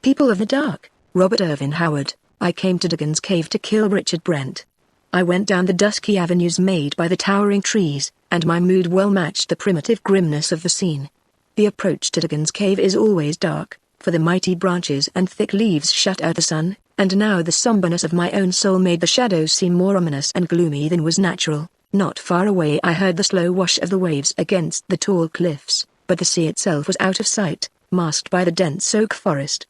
People of the Dark, Robert Ervin Howard. I came to Dugan's Cave to kill Richard Brent. I went down the dusky avenues made by the towering trees, and my mood well matched the primitive grimness of the scene. The approach to Dugan's Cave is always dark, for the mighty branches and thick leaves shut out the sun, and now the somberness of my own soul made the shadows seem more ominous and gloomy than was natural. Not far away I heard the slow wash of the waves against the tall cliffs, but the sea itself was out of sight, masked by the dense oak forest.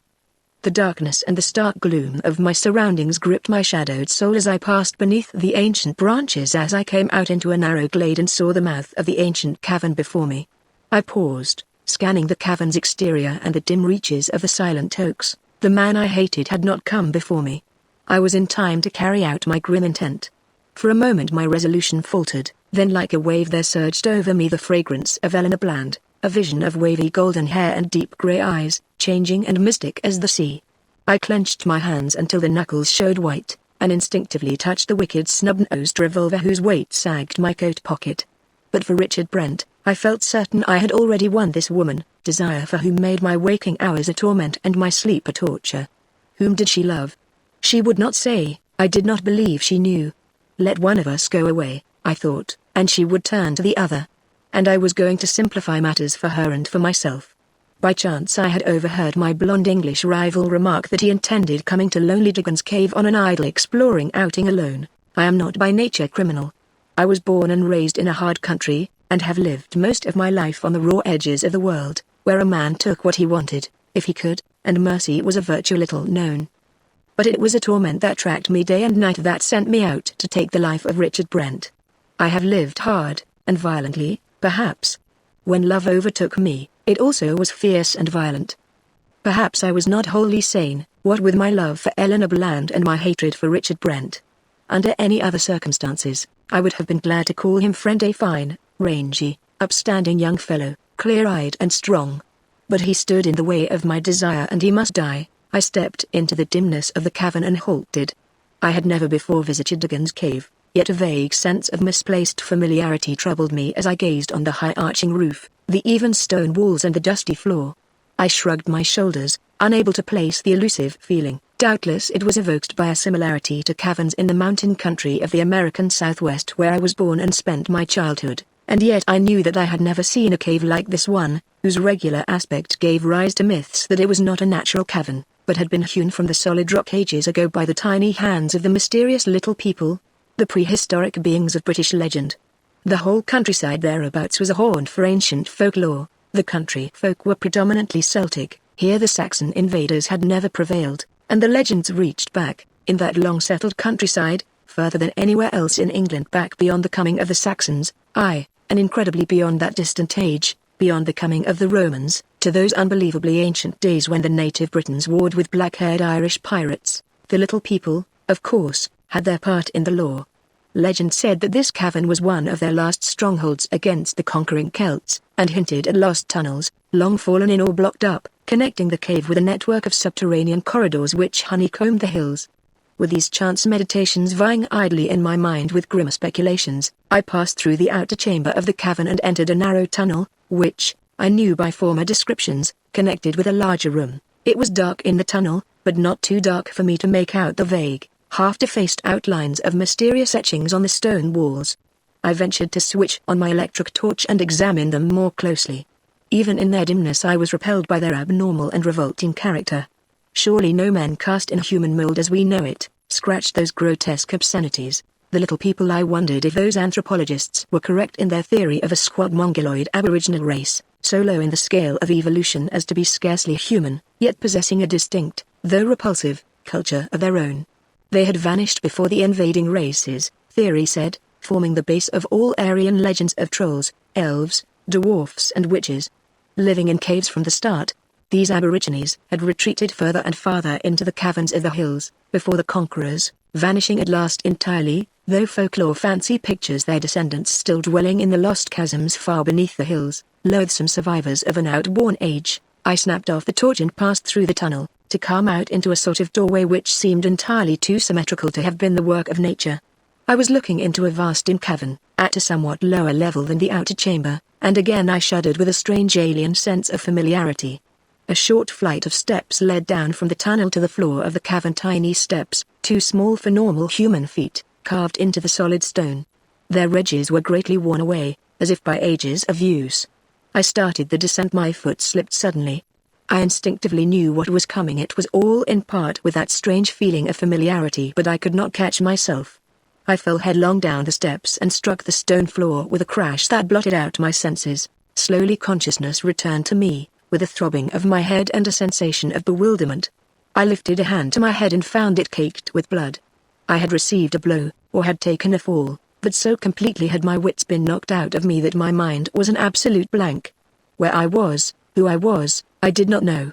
The darkness and the stark gloom of my surroundings gripped my shadowed soul as I passed beneath the ancient branches as I came out into a narrow glade and saw the mouth of the ancient cavern before me. I paused, scanning the cavern's exterior and the dim reaches of the silent oaks. The man I hated had not come before me. I was in time to carry out my grim intent. For a moment my resolution faltered, then like a wave there surged over me the fragrance of Eleanor Bland, a vision of wavy golden hair and deep grey eyes, changing and mystic as the sea. I clenched my hands until the knuckles showed white, and instinctively touched the wicked snub-nosed revolver whose weight sagged my coat pocket. But for Richard Brent, I felt certain I had already won this woman, desire for whom made my waking hours a torment and my sleep a torture. Whom did she love? She would not say. I did not believe she knew. Let one of us go away, I thought, and she would turn to the other. And I was going to simplify matters for her and for myself. By chance I had overheard my blonde English rival remark that he intended coming to lonely Dugan's Cave on an idle exploring outing alone. I am not by nature criminal. I was born and raised in a hard country, and have lived most of my life on the raw edges of the world, where a man took what he wanted, if he could, and mercy was a virtue little known. But it was a torment that tracked me day and night that sent me out to take the life of Richard Brent. I have lived hard, and violently, perhaps. When love overtook me, it also was fierce and violent. Perhaps I was not wholly sane, what with my love for Eleanor Bland and my hatred for Richard Brent. Under any other circumstances, I would have been glad to call him friend, a fine, rangy, upstanding young fellow, clear-eyed and strong. But he stood in the way of my desire and he must die. I stepped into the dimness of the cavern and halted. I had never before visited Dugan's Cave, yet a vague sense of misplaced familiarity troubled me as I gazed on the high arching roof, the even stone walls and the dusty floor. I shrugged my shoulders, unable to place the elusive feeling. Doubtless it was evoked by a similarity to caverns in the mountain country of the American Southwest where I was born and spent my childhood, and yet I knew that I had never seen a cave like this one, whose regular aspect gave rise to myths that it was not a natural cavern, but had been hewn from the solid rock ages ago by the tiny hands of the mysterious little people, the prehistoric beings of British legend. The whole countryside thereabouts was a haunt for ancient folklore. The country folk were predominantly Celtic, here the Saxon invaders had never prevailed, and the legends reached back, in that long-settled countryside, further than anywhere else in England, back beyond the coming of the Saxons, and incredibly beyond that distant age, beyond the coming of the Romans, to those unbelievably ancient days when the native Britons warred with black-haired Irish pirates. The little people, of course, had their part in the law. Legend said that this cavern was one of their last strongholds against the conquering Celts, and hinted at lost tunnels, long fallen in or blocked up, connecting the cave with a network of subterranean corridors which honeycombed the hills. With these chance meditations vying idly in my mind with grimmer speculations, I passed through the outer chamber of the cavern and entered a narrow tunnel, which, I knew by former descriptions, connected with a larger room. It was dark in the tunnel, but not too dark for me to make out the vague, half-defaced outlines of mysterious etchings on the stone walls. I ventured to switch on my electric torch and examine them more closely. Even in their dimness I was repelled by their abnormal and revolting character. Surely no man cast in human mold as we know it, scratched those grotesque obscenities. The little people, I wondered if those anthropologists were correct in their theory of a squat mongoloid aboriginal race, so low in the scale of evolution as to be scarcely human, yet possessing a distinct, though repulsive, culture of their own. They had vanished before the invading races, theory said, forming the base of all Aryan legends of trolls, elves, dwarfs and witches. Living in caves from the start, these aborigines had retreated further and farther into the caverns of the hills, before the conquerors, vanishing at last entirely, though folklore fancy pictures their descendants still dwelling in the lost chasms far beneath the hills, loathsome survivors of an outworn age. I snapped off the torch and passed through the tunnel, to come out into a sort of doorway which seemed entirely too symmetrical to have been the work of nature. I was looking into a vast dim cavern, at a somewhat lower level than the outer chamber, and again I shuddered with a strange alien sense of familiarity. A short flight of steps led down from the tunnel to the floor of the cavern. Tiny steps, too small for normal human feet, carved into the solid stone. Their edges were greatly worn away, as if by ages of use. I started the descent. My foot slipped suddenly. I instinctively knew what was coming. It was all in part with that strange feeling of familiarity, but I could not catch myself. I fell headlong down the steps and struck the stone floor with a crash that blotted out my senses. Slowly consciousness returned to me, with a throbbing of my head and a sensation of bewilderment. I lifted a hand to my head and found it caked with blood. I had received a blow, or had taken a fall, but so completely had my wits been knocked out of me that my mind was an absolute blank. Where I was, who I was, I did not know.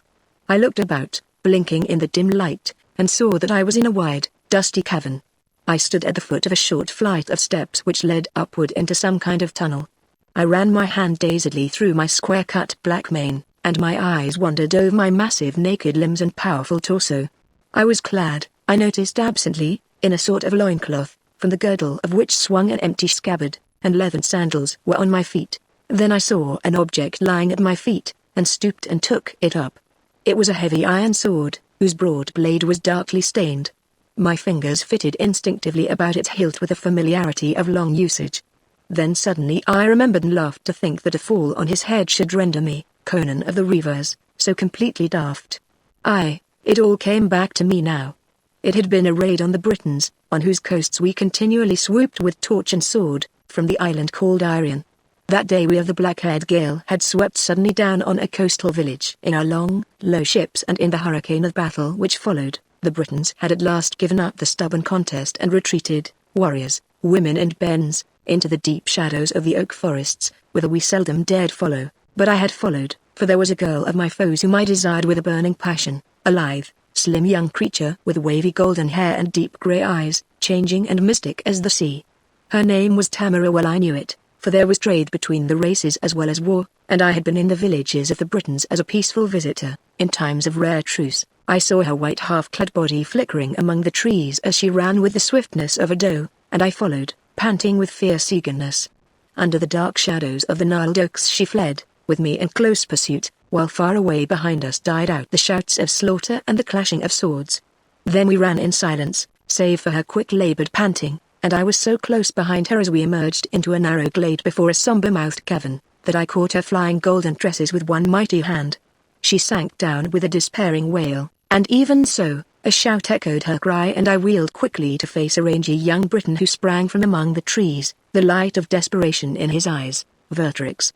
I looked about, blinking in the dim light, and saw that I was in a wide, dusty cavern. I stood at the foot of a short flight of steps which led upward into some kind of tunnel. I ran my hand dazedly through my square-cut black mane, and my eyes wandered over my massive naked limbs and powerful torso. I was clad, I noticed absently, in a sort of loincloth, from the girdle of which swung an empty scabbard, and leathern sandals were on my feet. Then I saw an object lying at my feet, and stooped and took it up. It was a heavy iron sword, whose broad blade was darkly stained. My fingers fitted instinctively about its hilt with the familiarity of long usage. Then suddenly I remembered and laughed to think that a fall on his head should render me, Conan of the Reavers, so completely daft. It all came back to me now. It had been a raid on the Britons, on whose coasts we continually swooped with torch and sword, from the island called Irion. That day we of the black-haired gale had swept suddenly down on a coastal village in our long, low ships, and in the hurricane of battle which followed, the Britons had at last given up the stubborn contest and retreated, warriors, women and bairns, into the deep shadows of the oak forests, whither we seldom dared follow, but I had followed, for there was a girl of my foes whom I desired with a burning passion, a lithe, slim young creature with wavy golden hair and deep grey eyes, changing and mystic as the sea. Her name was Tamara. Well, I knew it, for there was trade between the races as well as war, and I had been in the villages of the Britons as a peaceful visitor, in times of rare truce. I saw her white half-clad body flickering among the trees as she ran with the swiftness of a doe, and I followed, panting with fierce eagerness. Under the dark shadows of the gnarled oaks she fled, with me in close pursuit, while far away behind us died out the shouts of slaughter and the clashing of swords. Then we ran in silence, save for her quick-labored panting, and I was so close behind her as we emerged into a narrow glade before a sombre-mouthed cavern, that I caught her flying golden tresses with one mighty hand. She sank down with a despairing wail, and even so, a shout echoed her cry, and I wheeled quickly to face a rangy young Briton who sprang from among the trees, the light of desperation in his eyes. Vertrix.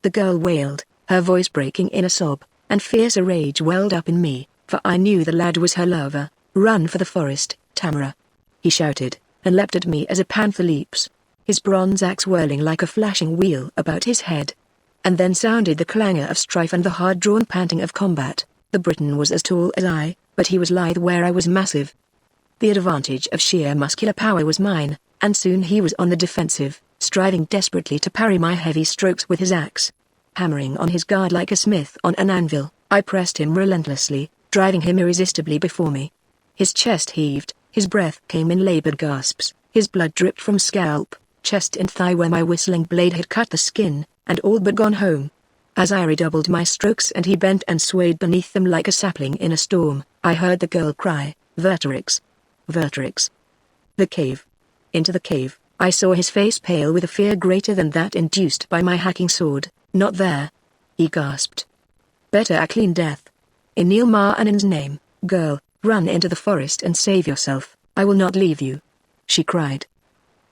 The girl wailed, her voice breaking in a sob, and fiercer rage welled up in me, for I knew the lad was her lover. Run for the forest, Tamara, he shouted, and leapt at me as a panther leaps, his bronze axe whirling like a flashing wheel about his head. And then sounded the clangor of strife and the hard-drawn panting of combat. The Briton was as tall as I, but he was lithe where I was massive. The advantage of sheer muscular power was mine, and soon he was on the defensive, striving desperately to parry my heavy strokes with his axe. Hammering on his guard like a smith on an anvil, I pressed him relentlessly, driving him irresistibly before me. His chest heaved, his breath came in labored gasps, his blood dripped from scalp, chest and thigh where my whistling blade had cut the skin, and all but gone home. As I redoubled my strokes and he bent and swayed beneath them like a sapling in a storm, I heard the girl cry, "Vertrix! Vertrix!" The cave. Into the cave, I saw his face pale with a fear greater than that induced by my hacking sword. "Not there," he gasped. "Better a clean death. In Neil Marannan's name, girl, run into the forest and save yourself. I will not leave you," she cried.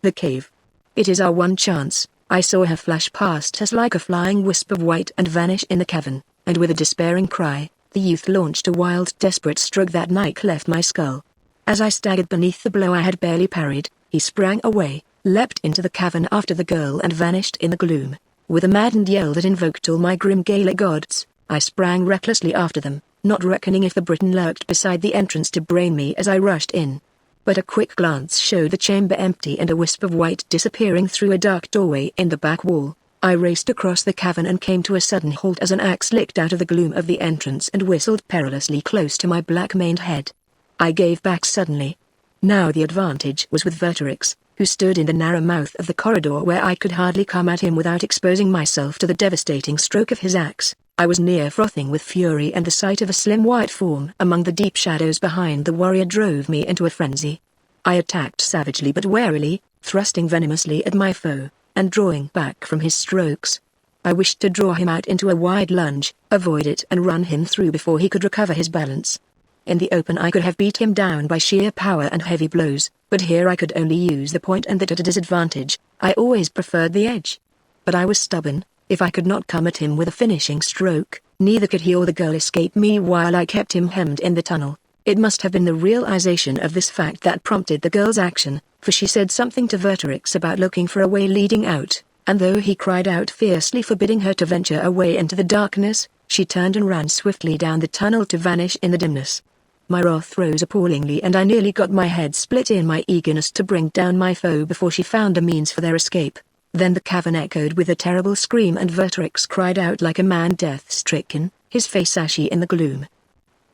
The cave. It is our one chance. I saw her flash past us like a flying wisp of white and vanish in the cavern, and with a despairing cry, the youth launched a wild desperate stroke that knife left my skull. As I staggered beneath the blow I had barely parried, he sprang away, leapt into the cavern after the girl and vanished in the gloom. With a maddened yell that invoked all my grim Gaelic gods, I sprang recklessly after them, not reckoning if the Briton lurked beside the entrance to brain me as I rushed in. But a quick glance showed the chamber empty and a wisp of white disappearing through a dark doorway in the back wall. I raced across the cavern and came to a sudden halt as an axe licked out of the gloom of the entrance and whistled perilously close to my black-maned head. I gave back suddenly. Now the advantage was with Vertrix, who stood in the narrow mouth of the corridor where I could hardly come at him without exposing myself to the devastating stroke of his axe. I was near frothing with fury, and the sight of a slim white form among the deep shadows behind the warrior drove me into a frenzy. I attacked savagely but warily, thrusting venomously at my foe, and drawing back from his strokes. I wished to draw him out into a wide lunge, avoid it and run him through before he could recover his balance. In the open I could have beat him down by sheer power and heavy blows, but here I could only use the point, and that at a disadvantage. I always preferred the edge. But I was stubborn. If I could not come at him with a finishing stroke, neither could he or the girl escape me while I kept him hemmed in the tunnel. It must have been the realization of this fact that prompted the girl's action, for she said something to Vertrix about looking for a way leading out, and though he cried out fiercely forbidding her to venture away into the darkness, she turned and ran swiftly down the tunnel to vanish in the dimness. My wrath rose appallingly, and I nearly got my head split in my eagerness to bring down my foe before she found a means for their escape. Then the cavern echoed with a terrible scream, and Vertrix cried out like a man death-stricken, his face ashy in the gloom.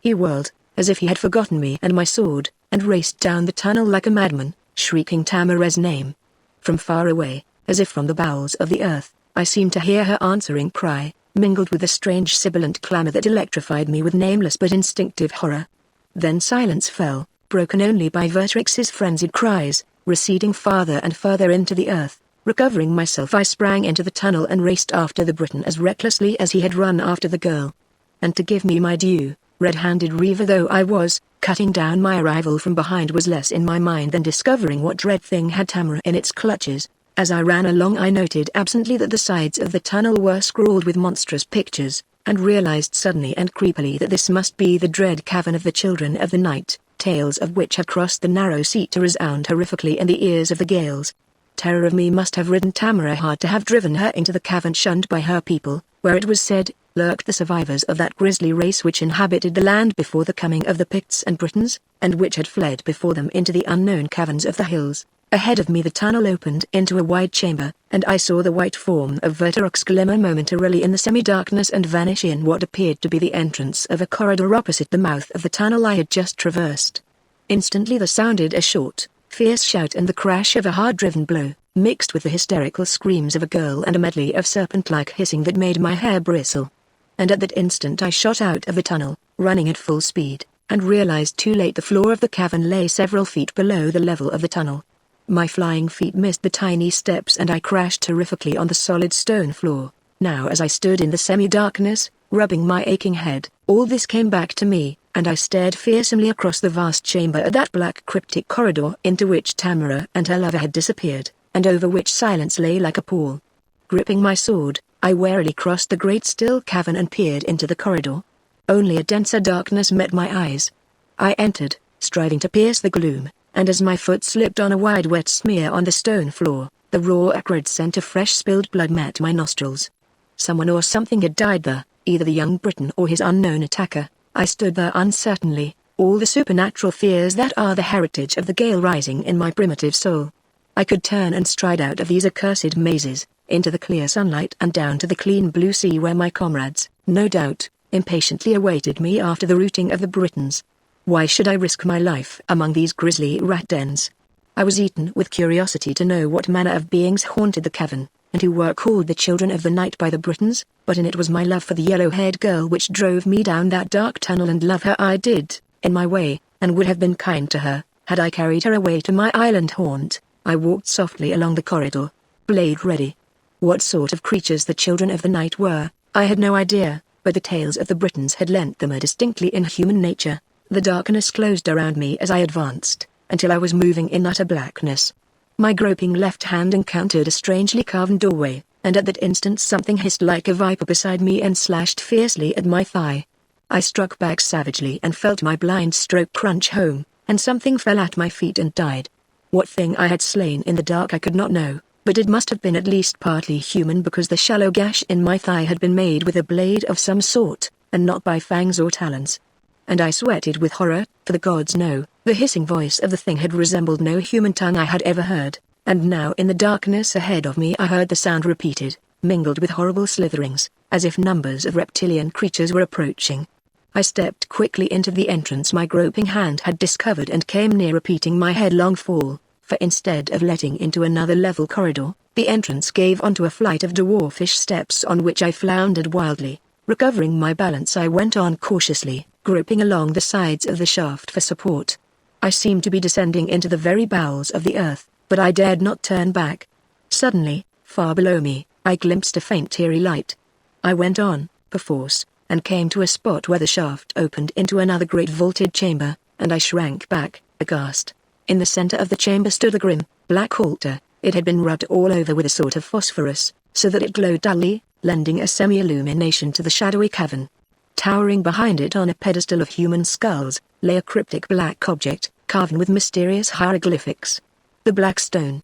He whirled, as if he had forgotten me and my sword, and raced down the tunnel like a madman, shrieking Tamara's name. From far away, as if from the bowels of the earth, I seemed to hear her answering cry, mingled with a strange sibilant clamor that electrified me with nameless but instinctive horror. Then silence fell, broken only by Vertrix's frenzied cries, receding farther and further into the earth. Recovering myself, I sprang into the tunnel and raced after the Briton as recklessly as he had run after the girl. And to give me my due, red-handed reaver though I was, cutting down my rival from behind was less in my mind than discovering what dread thing had Tamara in its clutches. As I ran along I noted absently that the sides of the tunnel were scrawled with monstrous pictures, and realized suddenly and creepily that this must be the dread cavern of the Children of the Night, tales of which had crossed the narrow sea to resound horrifically in the ears of the Gales. Terror of me must have ridden Tamara hard to have driven her into the cavern shunned by her people, where it was said, lurked the survivors of that grisly race which inhabited the land before the coming of the Picts and Britons, and which had fled before them into the unknown caverns of the hills. Ahead of me the tunnel opened into a wide chamber, and I saw the white form of Vertrix glimmer momentarily in the semi-darkness and vanish in what appeared to be the entrance of a corridor opposite the mouth of the tunnel I had just traversed. Instantly there sounded a short, fierce shout and the crash of a hard-driven blow, mixed with the hysterical screams of a girl and a medley of serpent-like hissing that made my hair bristle. And at that instant I shot out of the tunnel, running at full speed, and realized too late the floor of the cavern lay several feet below the level of the tunnel. My flying feet missed the tiny steps and I crashed terrifically on the solid stone floor. Now as I stood in the semi-darkness, rubbing my aching head, all this came back to me, and I stared fearsomely across the vast chamber at that black cryptic corridor into which Tamara and her lover had disappeared, and over which silence lay like a pall. Gripping my sword, I warily crossed the great still cavern and peered into the corridor. Only a denser darkness met my eyes. I entered, striving to pierce the gloom, and as my foot slipped on a wide wet smear on the stone floor, the raw acrid scent of fresh spilled blood met my nostrils. Someone or something had died there, either the young Briton or his unknown attacker. I stood there uncertainly, all the supernatural fears that are the heritage of the Gale rising in my primitive soul. I could turn and stride out of these accursed mazes, into the clear sunlight and down to the clean blue sea where my comrades, no doubt, impatiently awaited me after the routing of the Britons. Why should I risk my life among these grisly rat dens? I was eaten with curiosity to know what manner of beings haunted the cavern, and who were called the Children of the Night by the Britons, but in it was my love for the yellow-haired girl which drove me down that dark tunnel, and love her I did, in my way, and would have been kind to her, had I carried her away to my island haunt. I walked softly along the corridor, blade ready. What sort of creatures the Children of the Night were, I had no idea, but the tales of the Britons had lent them a distinctly inhuman nature. The darkness closed around me as I advanced, until I was moving in utter blackness. My groping left hand encountered a strangely carved doorway, and at that instant something hissed like a viper beside me and slashed fiercely at my thigh. I struck back savagely and felt my blind stroke crunch home, and something fell at my feet and died. What thing I had slain in the dark I could not know, but it must have been at least partly human, because the shallow gash in my thigh had been made with a blade of some sort, and not by fangs or talons. And I sweated with horror, for the gods know, the hissing voice of the thing had resembled no human tongue I had ever heard, and now in the darkness ahead of me I heard the sound repeated, mingled with horrible slitherings, as if numbers of reptilian creatures were approaching. I stepped quickly into the entrance my groping hand had discovered and came near repeating my headlong fall, for instead of letting into another level corridor, the entrance gave onto a flight of dwarfish steps on which I floundered wildly. Recovering my balance, I went on cautiously, groping along the sides of the shaft for support. I seemed to be descending into the very bowels of the earth, but I dared not turn back. Suddenly, far below me, I glimpsed a faint teary light. I went on, perforce, and came to a spot where the shaft opened into another great vaulted chamber, and I shrank back, aghast. In the center of the chamber stood a grim, black altar. It had been rubbed all over with a sort of phosphorus, so that it glowed dully, lending a semi-illumination to the shadowy cavern. Towering behind it on a pedestal of human skulls, lay a cryptic black object, carven with mysterious hieroglyphics. The Black Stone.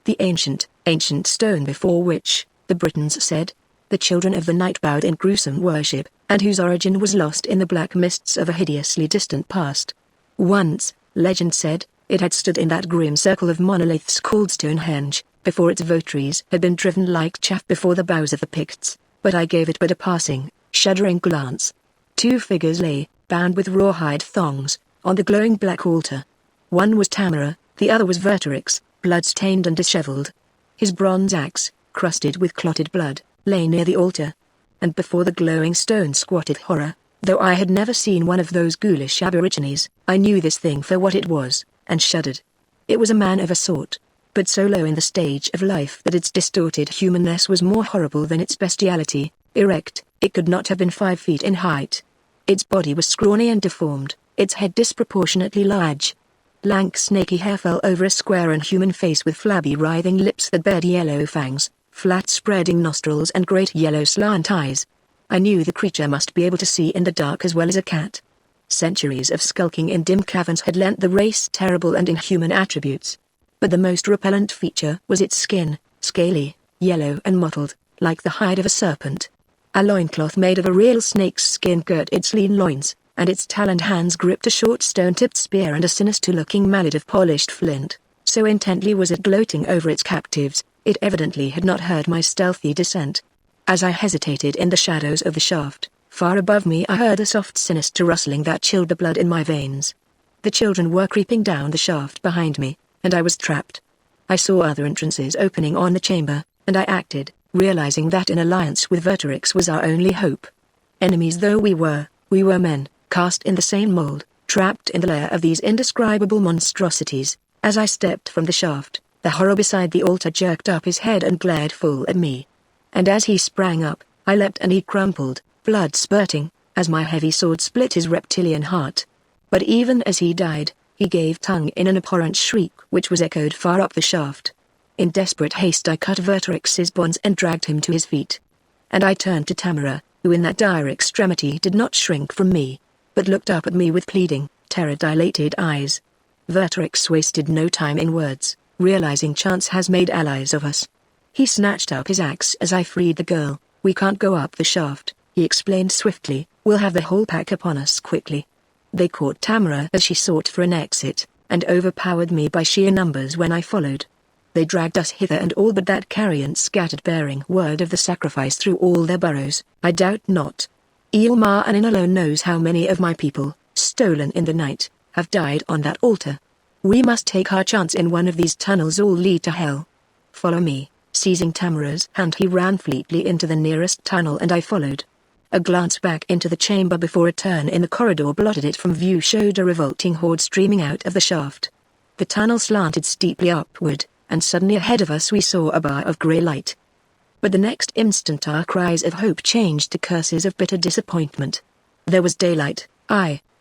The ancient stone before which, the Britons said, the children of the night bowed in gruesome worship, and whose origin was lost in the black mists of a hideously distant past. Once, legend said, it had stood in that grim circle of monoliths called Stonehenge, before its votaries had been driven like chaff before the bows of the Picts, but I gave it but a passing, shuddering glance. 2 figures lay, bound with rawhide thongs, on the glowing black altar. One was Tamara, the other was Vertorix, blood-stained and disheveled. His bronze axe, crusted with clotted blood, lay near the altar. And before the glowing stone squatted Horror. Though I had never seen one of those ghoulish aborigines, I knew this thing for what it was, and shuddered. It was a man of a sort, but so low in the stage of life that its distorted humanness was more horrible than its bestiality. Erect, it could not have been 5 feet in height. Its body was scrawny and deformed, its head disproportionately large. Lank snaky hair fell over a square inhuman face with flabby writhing lips that bared yellow fangs, flat spreading nostrils and great yellow slant eyes. I knew the creature must be able to see in the dark as well as a cat. Centuries of skulking in dim caverns had lent the race terrible and inhuman attributes. But the most repellent feature was its skin, scaly, yellow and mottled, like the hide of a serpent. A loincloth made of a real snake's skin girt its lean loins, and its taloned hands gripped a short stone-tipped spear and a sinister-looking mallet of polished flint. So intently was it gloating over its captives, it evidently had not heard my stealthy descent. As I hesitated in the shadows of the shaft, far above me I heard a soft sinister rustling that chilled the blood in my veins. The children were creeping down the shaft behind me, and I was trapped. I saw other entrances opening on the chamber, and I acted, realizing that an alliance with Vertorix was our only hope. Enemies though we were men, cast in the same mold, trapped in the lair of these indescribable monstrosities. As I stepped from the shaft, the horror beside the altar jerked up his head and glared full at me. And as he sprang up, I leapt and he crumpled, blood spurting, as my heavy sword split his reptilian heart. But even as he died, he gave tongue in an abhorrent shriek which was echoed far up the shaft. In desperate haste I cut Vertorix's bonds and dragged him to his feet. And I turned to Tamara, who in that dire extremity did not shrink from me, but looked up at me with pleading, terror-dilated eyes. Vertorix wasted no time in words, realizing chance has made allies of us. He snatched up his axe as I freed the girl. "We can't go up the shaft," he explained swiftly, "we'll have the whole pack upon us quickly." They caught Tamara as she sought for an exit, and overpowered me by sheer numbers when I followed. They dragged us hither and all but that carrion scattered bearing word of the sacrifice through all their burrows, I doubt not. Ilmarinen alone knows how many of my people, stolen in the night, have died on that altar. We must take our chance in one of these tunnels all lead to hell. Follow me. Seizing Tamara's hand he ran fleetly into the nearest tunnel and I followed. A glance back into the chamber before a turn in the corridor blotted it from view showed a revolting horde streaming out of the shaft. The tunnel slanted steeply upward, and suddenly ahead of us we saw a bar of grey light. But the next instant our cries of hope changed to curses of bitter disappointment. There was daylight,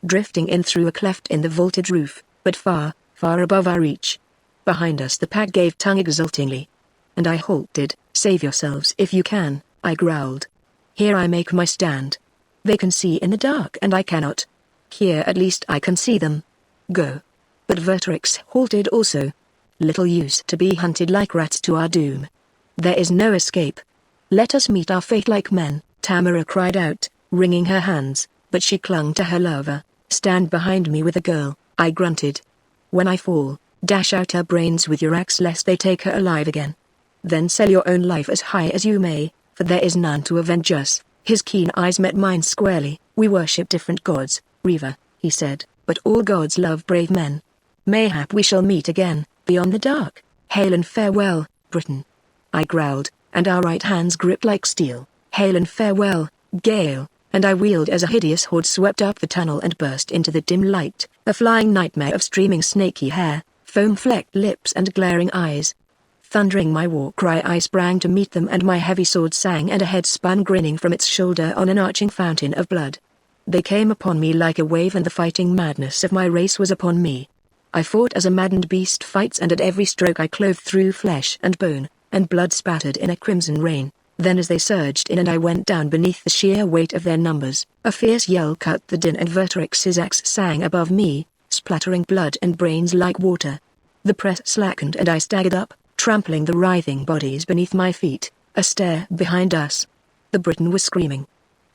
drifting in through a cleft in the vaulted roof, but far, far above our reach. Behind us the pack gave tongue exultingly. And I halted. "Save yourselves if you can," I growled. "Here I make my stand. They can see in the dark and I cannot. Here at least I can see them. Go." But Vertorix halted also. "Little use to be hunted like rats to our doom. There is no escape. Let us meet our fate like men," Tamara cried out, wringing her hands, but she clung to her lover. "Stand behind me with the girl," I grunted. "When I fall, dash out her brains with your axe lest they take her alive again. Then sell your own life as high as you may, for there is none to avenge us." His keen eyes met mine squarely. "We worship different gods, Riva," he said, "but all gods love brave men. Mayhap we shall meet again, beyond the dark. Hail and farewell, Britain." I growled, and our right hands gripped like steel. "Hail and farewell, gale, and I wheeled as a hideous horde swept up the tunnel and burst into the dim light, a flying nightmare of streaming snaky hair, foam-flecked lips and glaring eyes. Thundering my war cry, I sprang to meet them, and my heavy sword sang and a head spun grinning from its shoulder on an arching fountain of blood. They came upon me like a wave, and the fighting madness of my race was upon me. I fought as a maddened beast fights, and at every stroke I clove through flesh and bone, and blood spattered in a crimson rain. Then as they surged in and I went down beneath the sheer weight of their numbers, a fierce yell cut the din, and Vertrix's axe sang above me, splattering blood and brains like water. The press slackened and I staggered up, trampling the writhing bodies beneath my feet, a stare behind us. The Briton was screaming,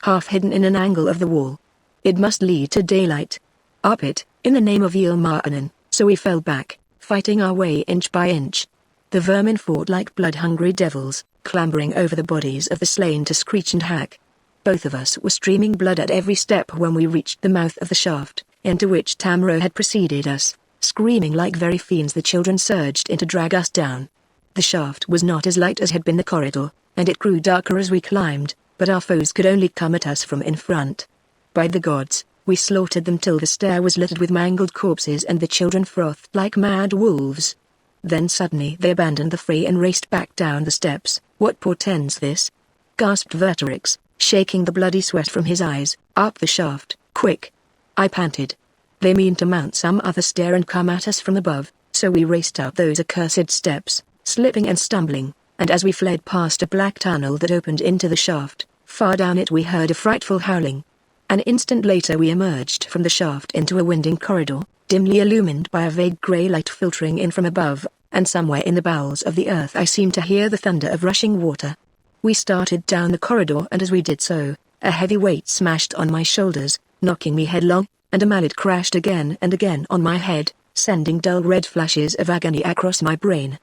half hidden in an angle of the wall. It must lead to daylight. Up it, in the name of Ilmarinen, so we fell back, fighting our way inch by inch. The vermin fought like blood-hungry devils, clambering over the bodies of the slain to screech and hack. Both of us were streaming blood at every step when we reached the mouth of the shaft, into which Tamara had preceded us. Screaming like very fiends, the children surged in to drag us down. The shaft was not as light as had been the corridor, and it grew darker as we climbed, but our foes could only come at us from in front. By the gods, we slaughtered them till the stair was littered with mangled corpses and the children frothed like mad wolves. Then suddenly they abandoned the fray and raced back down the steps. "What portends this?" gasped Vertrix, shaking the bloody sweat from his eyes. "Up the shaft, quick!" I panted. "They mean to mount some other stair and come at us from above," so we raced up those accursed steps, slipping and stumbling, and as we fled past a black tunnel that opened into the shaft, far down it we heard a frightful howling. An instant later we emerged from the shaft into a winding corridor, dimly illumined by a vague grey light filtering in from above, and somewhere in the bowels of the earth I seemed to hear the thunder of rushing water. We started down the corridor, and as we did so, a heavy weight smashed on my shoulders, knocking me headlong, and a mallet crashed again and again on my head, sending dull red flashes of agony across my brain.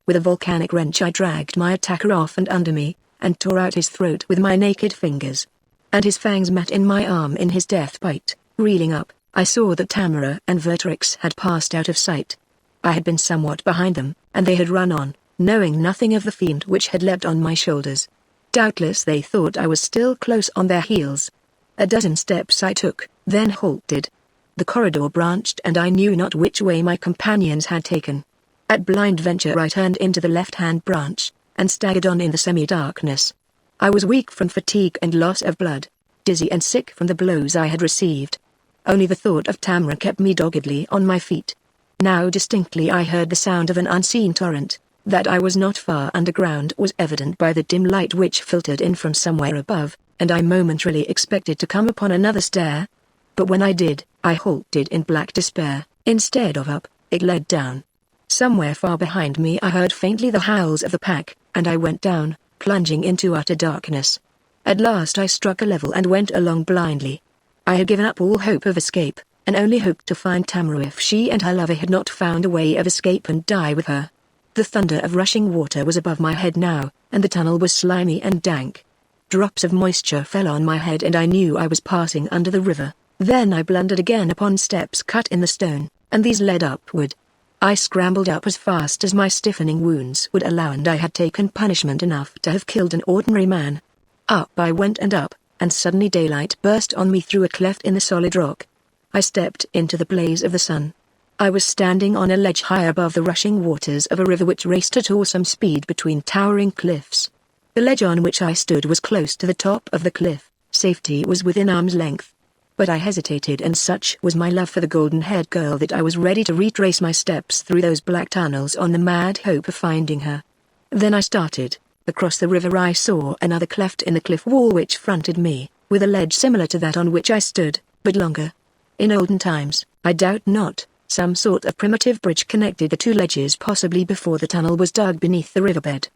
With a volcanic wrench I dragged my attacker off and under me, and tore out his throat with my naked fingers. And his fangs met in my arm in his death bite. Reeling up, I saw that Tamara and Vertrix had passed out of sight. I had been somewhat behind them, and they had run on, knowing nothing of the fiend which had leapt on my shoulders. Doubtless they thought I was still close on their heels. A dozen steps I took, then halted. The corridor branched, and I knew not which way my companions had taken. At blind venture I turned into the left-hand branch, and staggered on in the semi-darkness. I was weak from fatigue and loss of blood, dizzy and sick from the blows I had received. Only the thought of Tamara kept me doggedly on my feet. Now distinctly I heard the sound of an unseen torrent. That I was not far underground was evident by the dim light which filtered in from somewhere above, and I momentarily expected to come upon another stair. But when I did, I halted in black despair. Instead of up, it led down. Somewhere far behind me I heard faintly the howls of the pack, and I went down, plunging into utter darkness. At last I struck a level and went along blindly. I had given up all hope of escape, and only hoped to find Tamara if she and her lover had not found a way of escape and die with her. The thunder of rushing water was above my head now, and the tunnel was slimy and dank. Drops of moisture fell on my head and I knew I was passing under the river. Then I blundered again upon steps cut in the stone, and these led upward. I scrambled up as fast as my stiffening wounds would allow, and I had taken punishment enough to have killed an ordinary man. Up I went and up, and suddenly daylight burst on me through a cleft in the solid rock. I stepped into the blaze of the sun. I was standing on a ledge high above the rushing waters of a river which raced at awesome speed between towering cliffs. The ledge on which I stood was close to the top of the cliff. Safety was within arm's length. But I hesitated, and such was my love for the golden-haired girl that I was ready to retrace my steps through those black tunnels on the mad hope of finding her. Then I started. Across the river I saw another cleft in the cliff wall which fronted me, with a ledge similar to that on which I stood, but longer. In olden times, I doubt not, some sort of primitive bridge connected the two ledges, possibly before the tunnel was dug beneath the riverbed.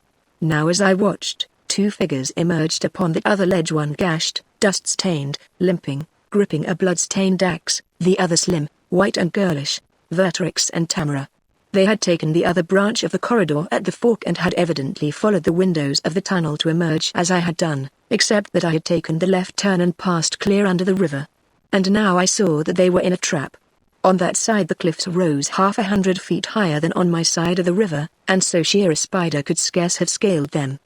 Now as I watched, two figures emerged upon the other ledge, one gashed, dust-stained, limping, gripping a blood-stained axe, the other slim, white and girlish, Vertrix and Tamara. They had taken the other branch of the corridor at the fork and had evidently followed the windows of the tunnel to emerge as I had done, except that I had taken the left turn and passed clear under the river. And now I saw that they were in a trap. On that side the cliffs rose 100 feet higher than on my side of the river, and so sheer a spider could scarce have scaled them.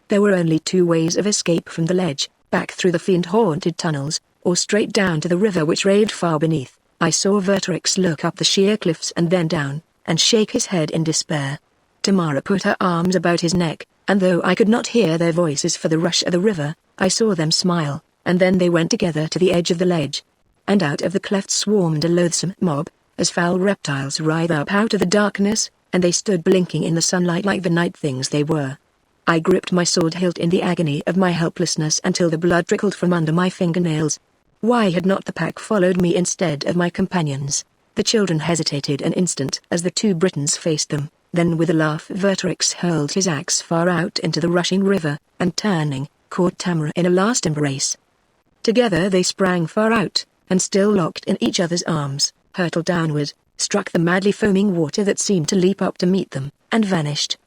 There were only two ways of escape from the ledge, back through the fiend-haunted tunnels, or straight down to the river which raved far beneath. I saw Vertrix look up the sheer cliffs and then down, and shake his head in despair. Tamara put her arms about his neck, and though I could not hear their voices for the rush of the river, I saw them smile, and then they went together to the edge of the ledge. And out of the cleft swarmed a loathsome mob, as foul reptiles writhe up out of the darkness, and they stood blinking in the sunlight like the night things they were. I gripped my sword hilt in the agony of my helplessness until the blood trickled from under my fingernails. Why had not the pack followed me instead of my companions? The children hesitated an instant as the two Britons faced them, then with a laugh Vertrix hurled his axe far out into the rushing river, and turning, caught Tamara in a last embrace. Together they sprang far out, and still locked in each other's arms, hurtled downward, struck the madly foaming water that seemed to leap up to meet them, and vanished.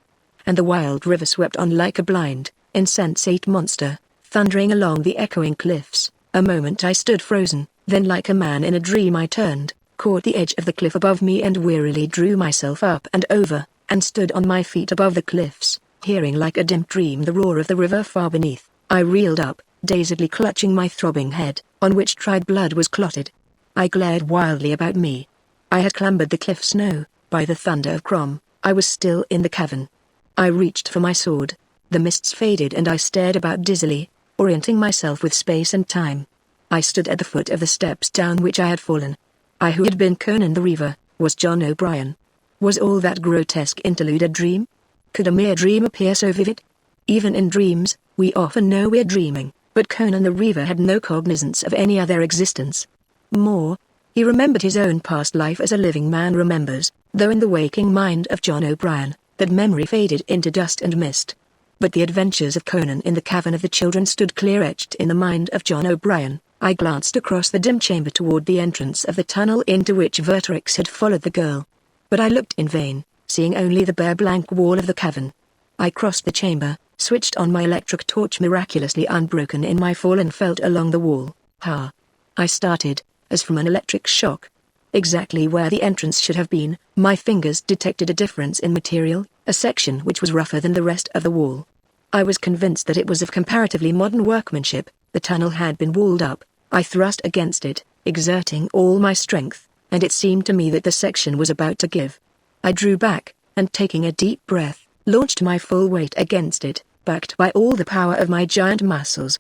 And the wild river swept on like a blind, insensate monster, thundering along the echoing cliffs. A moment I stood frozen, then like a man in a dream I turned, caught the edge of the cliff above me and wearily drew myself up and over, and stood on my feet above the cliffs, hearing like a dim dream the roar of the river far beneath. I reeled up, dazedly clutching my throbbing head, on which dried blood was clotted. I glared wildly about me. I had clambered the cliff snow, by the thunder of Crom, I was still in the cavern. I reached for my sword. The mists faded and I stared about dizzily, orienting myself with space and time. I stood at the foot of the steps down which I had fallen. I who had been Conan the Reaver, was John O'Brien. Was all that grotesque interlude a dream? Could a mere dream appear so vivid? Even in dreams, we often know we're dreaming, but Conan the Reaver had no cognizance of any other existence. More, he remembered his own past life as a living man remembers, though in the waking mind of John O'Brien, that memory faded into dust and mist. But the adventures of Conan in the Cavern of the Children stood clear-etched in the mind of John O'Brien. I glanced across the dim chamber toward the entrance of the tunnel into which Vertrix had followed the girl. But I looked in vain, seeing only the bare blank wall of the cavern. I crossed the chamber, switched on my electric torch miraculously unbroken in my fall and felt along the wall. Ha! I started, as from an electric shock. Exactly where the entrance should have been, my fingers detected a difference in material, a section which was rougher than the rest of the wall. I was convinced that it was of comparatively modern workmanship. The tunnel had been walled up. I thrust against it, exerting all my strength, and it seemed to me that the section was about to give. I drew back, and taking a deep breath, launched my full weight against it, backed by all the power of my giant muscles.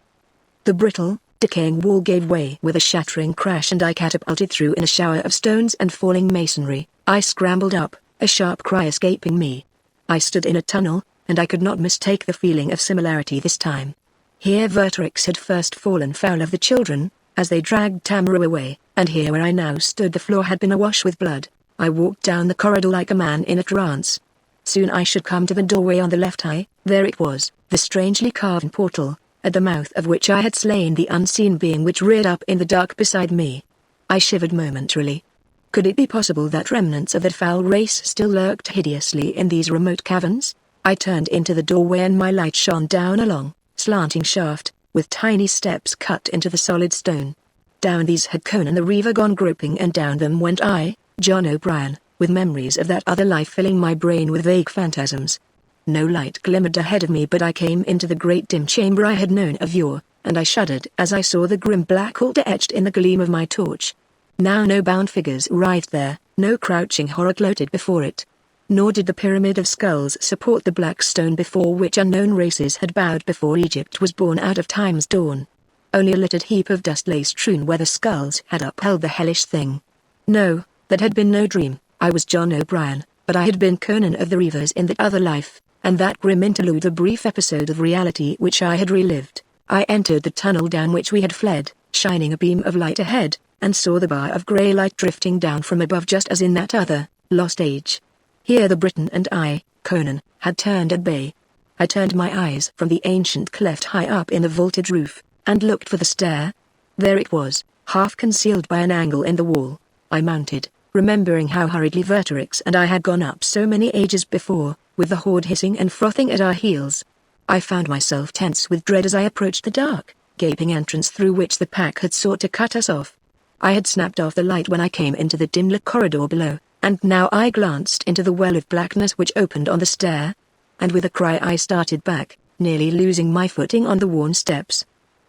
The brittle, decaying wall gave way with a shattering crash and I catapulted through in a shower of stones and falling masonry. I scrambled up, a sharp cry escaping me. I stood in a tunnel, and I could not mistake the feeling of similarity this time. Here Vertrix had first fallen foul of the children, as they dragged Tamara away, and here where I now stood the floor had been awash with blood. I walked down the corridor like a man in a trance. Soon I should come to the doorway on the left. There it was, the strangely carved portal, at the mouth of which I had slain the unseen being which reared up in the dark beside me. I shivered momentarily. Could it be possible that remnants of that foul race still lurked hideously in these remote caverns? I turned into the doorway and my light shone down a long, slanting shaft, with tiny steps cut into the solid stone. Down these had Conan the Reaver gone groping, and down them went I, John O'Brien, with memories of that other life filling my brain with vague phantasms. No light glimmered ahead of me, but I came into the great dim chamber I had known of yore, and I shuddered as I saw the grim black altar etched in the gleam of my torch. Now no bound figures writhed there, no crouching horror gloated before it. Nor did the pyramid of skulls support the black stone before which unknown races had bowed before Egypt was born out of time's dawn. Only a littered heap of dust lay strewn where the skulls had upheld the hellish thing. No, that had been no dream. I was John O'Brien, but I had been Conan of the Reavers in that other life, and that grim interlude a brief episode of reality which I had relived. I entered the tunnel down which we had fled, shining a beam of light ahead, and saw the bar of grey light drifting down from above just as in that other, lost age. Here the Briton and I, Conan, had turned at bay. I turned my eyes from the ancient cleft high up in the vaulted roof, and looked for the stair. There it was, half concealed by an angle in the wall. I mounted, remembering how hurriedly Vertrix and I had gone up so many ages before, with the horde hissing and frothing at our heels. I found myself tense with dread as I approached the dark, gaping entrance through which the pack had sought to cut us off. I had snapped off the light when I came into the dim-lit corridor below, and now I glanced into the well of blackness which opened on the stair. And with a cry I started back, nearly losing my footing on the worn steps.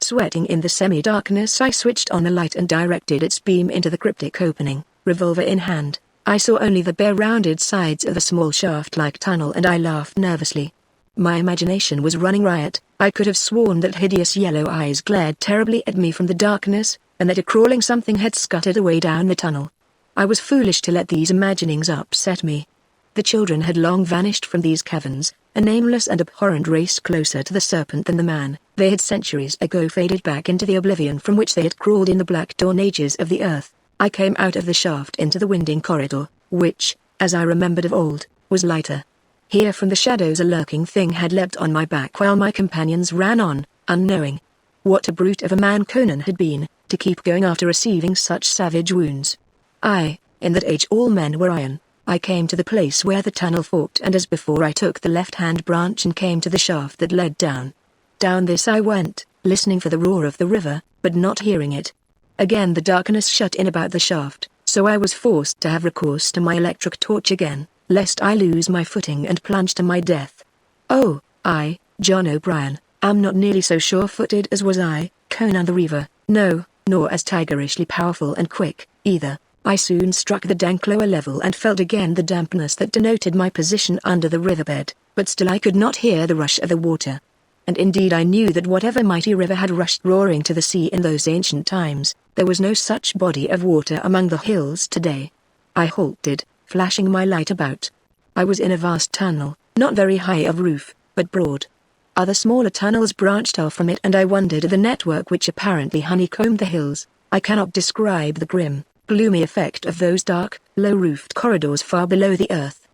sweating in the semi-darkness. I switched on the light and directed its beam into the cryptic opening, revolver in hand. I saw only the bare rounded sides of the small shaft-like tunnel and I laughed nervously. My imagination was running riot. I could have sworn that hideous yellow eyes glared terribly at me from the darkness, and that a crawling something had scuttered away down the tunnel. I was foolish to let these imaginings upset me. The children had long vanished from these caverns, a nameless and abhorrent race closer to the serpent than the man. They had centuries ago faded back into the oblivion from which they had crawled in the black dawn ages of the earth. I came out of the shaft into the winding corridor, which, as I remembered of old, was lighter. Here from the shadows a lurking thing had leapt on my back while my companions ran on, unknowing. What a brute of a man Conan had been, to keep going after receiving such savage wounds. In that age all men were iron. I came to the place where the tunnel forked and as before I took the left-hand branch and came to the shaft that led down. Down this I went, listening for the roar of the river, but not hearing it. Again the darkness shut in about the shaft, so I was forced to have recourse to my electric torch again, lest I lose my footing and plunge to my death. Oh, I, John O'Brien, am not nearly so sure-footed as was I, Conan the Reaver, no, nor as tigerishly powerful and quick, either. I soon struck the dank lower level and felt again the dampness that denoted my position under the riverbed, but still I could not hear the rush of the water. And indeed I knew that whatever mighty river had rushed roaring to the sea in those ancient times, there was no such body of water among the hills today. I halted, flashing my light about. I was in a vast tunnel, not very high of roof, but broad. Other smaller tunnels branched off from it and I wondered at the network which apparently honeycombed the hills. I cannot describe the grim, gloomy effect of those dark, low-roofed corridors far below the earth.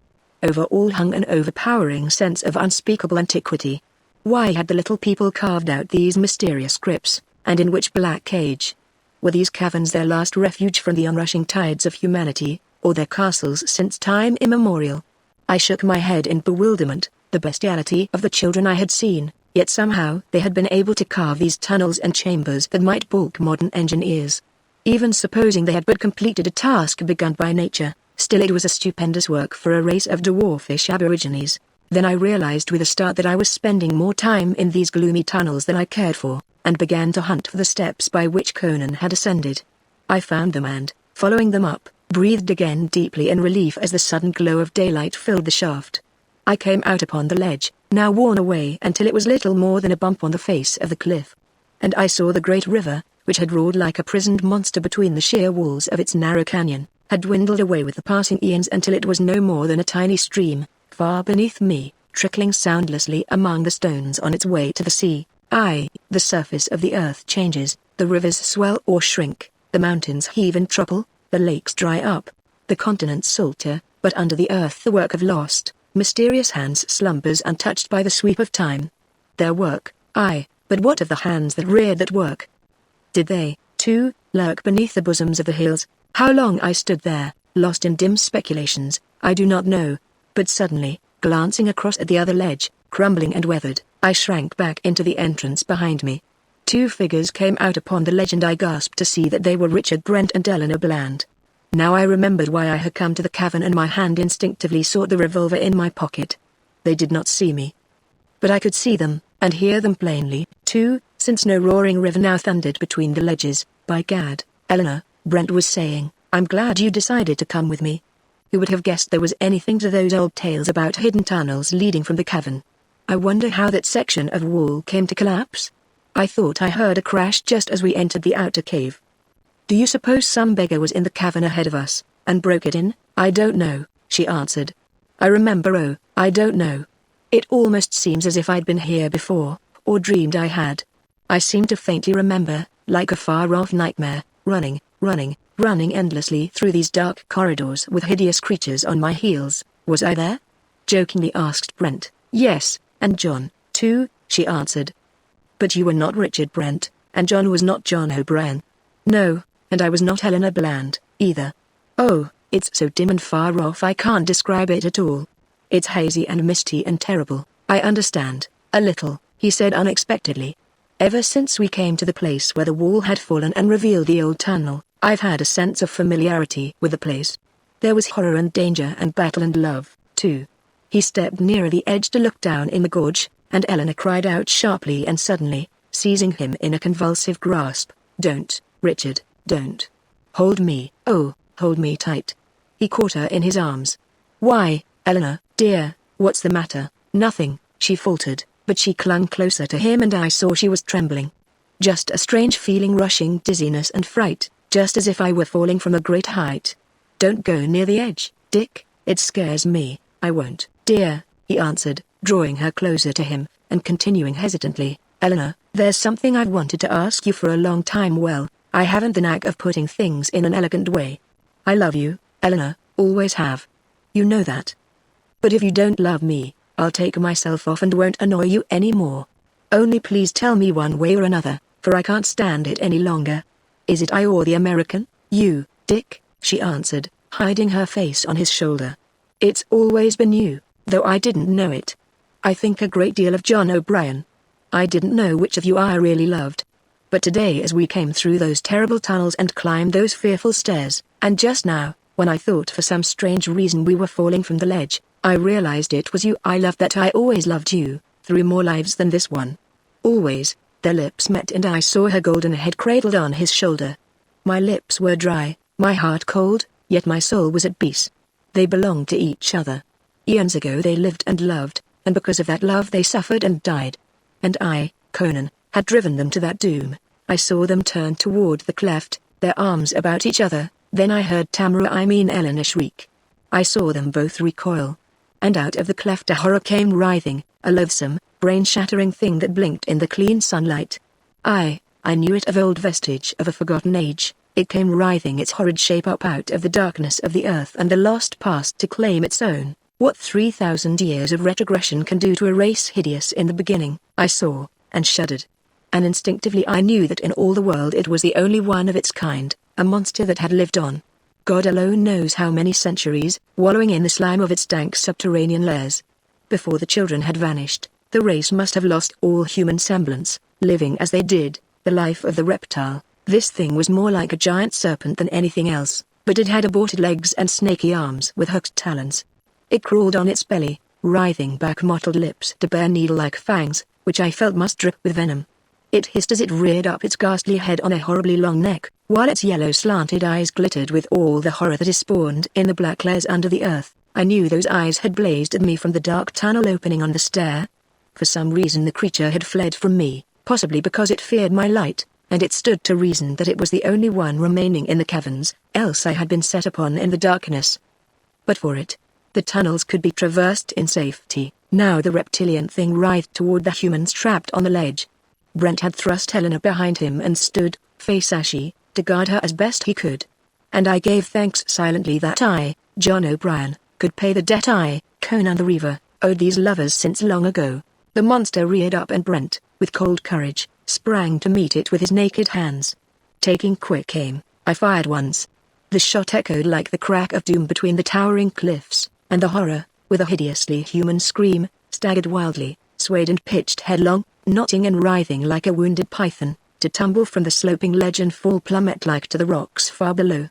Over all hung an overpowering sense of unspeakable antiquity. Why had the little people carved out these mysterious crypts, and in which black cage? Were these caverns their last refuge from the onrushing tides of humanity, or their castles since time immemorial? I shook my head in bewilderment. The bestiality of the children I had seen, yet somehow they had been able to carve these tunnels and chambers that might balk modern engineers. Even supposing they had but completed a task begun by nature, still it was a stupendous work for a race of dwarfish aborigines. Then I realized with a start that I was spending more time in these gloomy tunnels than I cared for, and began to hunt for the steps by which Conan had ascended. I found them and, following them up, breathed again deeply in relief as the sudden glow of daylight filled the shaft. I came out upon the ledge, now worn away until it was little more than a bump on the face of the cliff. And I saw the great river, which had roared like a prisoned monster between the sheer walls of its narrow canyon, had dwindled away with the passing eons until it was no more than a tiny stream, far beneath me, trickling soundlessly among the stones on its way to the sea. The surface of the earth changes, the rivers swell or shrink, the mountains heave and trouble, the lakes dry up, the continents falter, but under the earth the work of lost, mysterious hands slumbers untouched by the sweep of time. Their work, but what of the hands that reared that work? Did they, too, lurk beneath the bosoms of the hills? How long I stood there, lost in dim speculations, I do not know, but suddenly, glancing across at the other ledge, crumbling and weathered, I shrank back into the entrance behind me. Two figures came out upon the ledge and I gasped to see that they were Richard Brent and Eleanor Bland. Now I remembered why I had come to the cavern and my hand instinctively sought the revolver in my pocket. They did not see me. But I could see them, and hear them plainly, too, since no roaring river now thundered between the ledges. By gad, Eleanor, Brent was saying, I'm glad you decided to come with me. Who would have guessed there was anything to those old tales about hidden tunnels leading from the cavern? I wonder how that section of wall came to collapse? I thought I heard a crash just as we entered the outer cave. Do you suppose some beggar was in the cavern ahead of us, and broke it in? I don't know, she answered. I don't know. It almost seems as if I'd been here before, or dreamed I had. I seem to faintly remember, like a far-off nightmare, running endlessly through these dark corridors with hideous creatures on my heels. Was I there? Jokingly asked Brent. Yes, and John, too, she answered. But you were not Richard Brent, and John was not John O'Brien. No, and I was not Eleanor Bland, either. Oh, it's so dim and far off I can't describe it at all. It's hazy and misty and terrible. I understand, a little, he said unexpectedly. Ever since we came to the place where the wall had fallen and revealed the old tunnel, I've had a sense of familiarity with the place. There was horror and danger and battle and love, too. He stepped nearer the edge to look down in the gorge, and Eleanor cried out sharply and suddenly, seizing him in a convulsive grasp. "Don't, Richard, don't. Hold me, oh, hold me tight." He caught her in his arms. "Why, Eleanor, dear, what's the matter?" "Nothing," she faltered, but she clung closer to him and I saw she was trembling. "Just a strange feeling, rushing dizziness and fright, just as if I were falling from a great height." "Don't go near the edge, Dick, it scares me." "I won't, dear," he answered, drawing her closer to him, and continuing hesitantly. "Eleanor, there's something I've wanted to ask you for a long time. Well, I haven't the knack of putting things in an elegant way. I love you, Eleanor, always have. You know that. But if you don't love me, I'll take myself off and won't annoy you anymore. Only please tell me one way or another, for I can't stand it any longer. Is it I or the American, you, Dick?" she answered, hiding her face on his shoulder. "It's always been you, though I didn't know it. I think a great deal of John O'Brien. I didn't know which of you I really loved. But today as we came through those terrible tunnels and climbed those fearful stairs, and just now, when I thought for some strange reason we were falling from the ledge, I realized it was you I loved, that I always loved you, through more lives than this one. Always." Their lips met and I saw her golden head cradled on his shoulder. My lips were dry, my heart cold, yet my soul was at peace. They belonged to each other. Eons ago they lived and loved, and because of that love they suffered and died. And I, Conan, had driven them to that doom. I saw them turn toward the cleft, their arms about each other, then I heard Eleanor shriek. I saw them both recoil. And out of the cleft a horror came writhing, a loathsome, brain-shattering thing that blinked in the clean sunlight. I knew it, of old vestige of a forgotten age. It came writhing its horrid shape up out of the darkness of the earth and the lost past to claim its own. What 3,000 years of retrogression can do to a race hideous in the beginning, I saw, and shuddered. And instinctively I knew that in all the world it was the only one of its kind, a monster that had lived on. God alone knows how many centuries, wallowing in the slime of its dank subterranean lairs. Before the children had vanished, the race must have lost all human semblance, living as they did, the life of the reptile. This thing was more like a giant serpent than anything else, but it had aborted legs and snaky arms with hooked talons. It crawled on its belly, writhing back mottled lips to bare needle-like fangs, which I felt must drip with venom. It hissed as it reared up its ghastly head on a horribly long neck, while its yellow slanted eyes glittered with all the horror that is spawned in the black layers under the earth. I knew those eyes had blazed at me from the dark tunnel opening on the stair. For some reason the creature had fled from me, possibly because it feared my light, and it stood to reason that it was the only one remaining in the caverns, else I had been set upon in the darkness. But for it, the tunnels could be traversed in safety. Now the reptilian thing writhed toward the humans trapped on the ledge. Brent had thrust Eleanor behind him and stood, face ashy, to guard her as best he could. And I gave thanks silently that I, John O'Brien, could pay the debt I, Conan the Reaver, owed these lovers since long ago. The monster reared up and Brent, with cold courage, sprang to meet it with his naked hands. Taking quick aim, I fired once. The shot echoed like the crack of doom between the towering cliffs, and the horror, with a hideously human scream, staggered wildly, swayed and pitched headlong, knotting and writhing like a wounded python, to tumble from the sloping ledge and fall plummet-like to the rocks far below.